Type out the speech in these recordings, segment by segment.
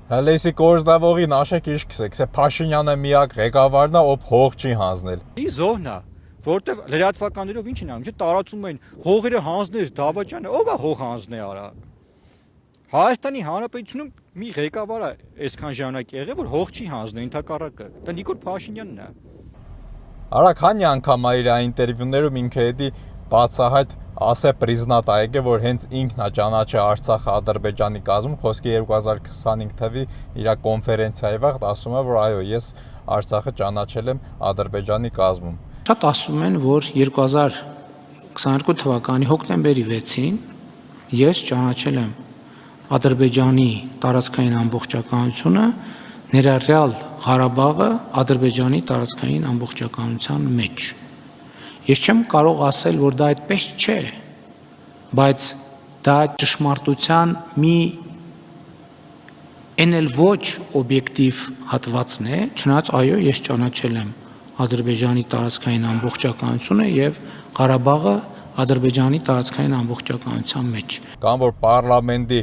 Հəլեսի կորզդավորի նաշեք իշքսեք, սե Փաշինյանը միակ ղեկավարն է, ով հող չի հանձնել։ Ի զոհնա, որտեվ լրատվականներով ինչ են անում, չէ՞ տարածում են հողերը հանձնել Դավաճանը, ով է հող հանձնե արա։ Հայաստանի Հանրապետությունում մի ղեկավար է այսքան ժամանակ եղել, որ հող չի հանձնել ընդհակառակը։ Դա Նիկոլ Փաշինյանն է։ Արա քանի անգամ իր ինտերվյուներում ինքը էդի բացահայտ ասե պրիզնատ է եկել, որ հենց ինքն է ճանաչել Արցախը Ադրբեջանի կազմում, խոսքի 2025 թվականի իր կոնֆերենցիայի վաղ ասում է, որ այո, ես Արցախը ճանաչել եմ Ադրբեջանի կազմում։ Շատ ասում են, որ 2022 թվականի հոկտեմբերի 6-ին ես ճանաչել եմ Ադրբեջանի տարածքային ամբողջականությունը, ներառյալ Ղարաբաղը Ադրբեջանի տարածքային ամբողջականության մեջ։ Ես չեմ կարող ասել, որ դա այդպես չէ, բայց դա ճշմարտության մի էլ ոչ օբյեկտիվ հատվածն է, չնայած այո, ես ճանաչել եմ Ադրբեջանի տարածքային ամբողջականությունը եւ Ղարաբաղը Ադրբեջանի տարածքային ամբողջականության մեջ։ Կամ որ պարլամենտի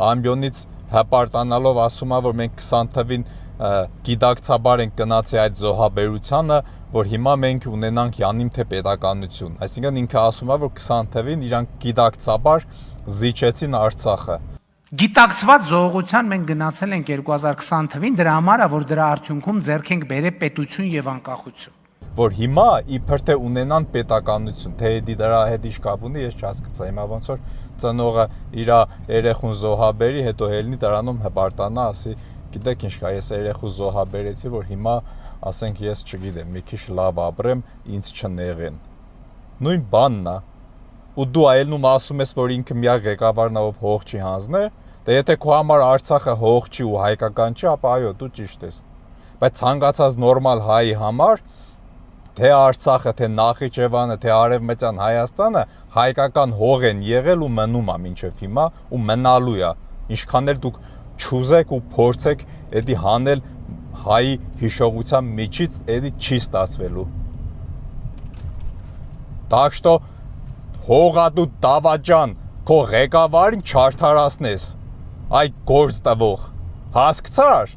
ամբիոնից հպարտանալով ասում է, որ մենք 20 թվին գիտակցաբար ենք գնացի այդ զոհաբերությանը, որ հիմա մենք ունենանք յանիմ թե պետականություն։ Այսինքն ինքը ասում է, որ 20 թվին իրանք գիտակցաբար զիջեցին Արցախը։ Գիտակցված զողողության մենք գնացել ենք 2020 թվին, դրա համար է, որ դրա արդյունքում ձեռք ենք բերել պետություն եւ անկախություն։ Որ հիմա իբր թե ունենան պետականություն, թե դրա հետ ինչ կապ ունի, ես չհասկացա։ Հիմա ոնց որ ծնողը իր երեխուն զոհաբերի, հետո ելնի դրանում հպարտանա, ասի, գիտեք ինչ կա, ես երեխու զոհաբերեցի, որ հիմա ասենք ես չգիտեմ, մի քիչ լավ ապրեմ, ինձ չնեղեն։ Նույն բանն է։ Ու դու այլնում ասում ես, որ ինքը միակ ղեկավարն է, ով հող չի հանձնել, դե եթե քո համար Արցախը հող չի ու հայկական չի, ապա այո, դու ճիշտ ես։ Բայց ցանկացած նորմալ հայի համար թե Արցախը, թե Նախիջևանը, թե Արևմտյան Հայաստանը հայկական հող են եղել ու մնում է մինչև հիմա ու մնալու է։ Ինչքան էլ դուք չուզեք ու փորձեք էդի հանել հայի հիշողության միջից, էդի չի ստացվելու։ Так что հողադու Դավաճան քո ղեկավարին չարթարացնես։ Այ գործ տվող։ Հասկացար։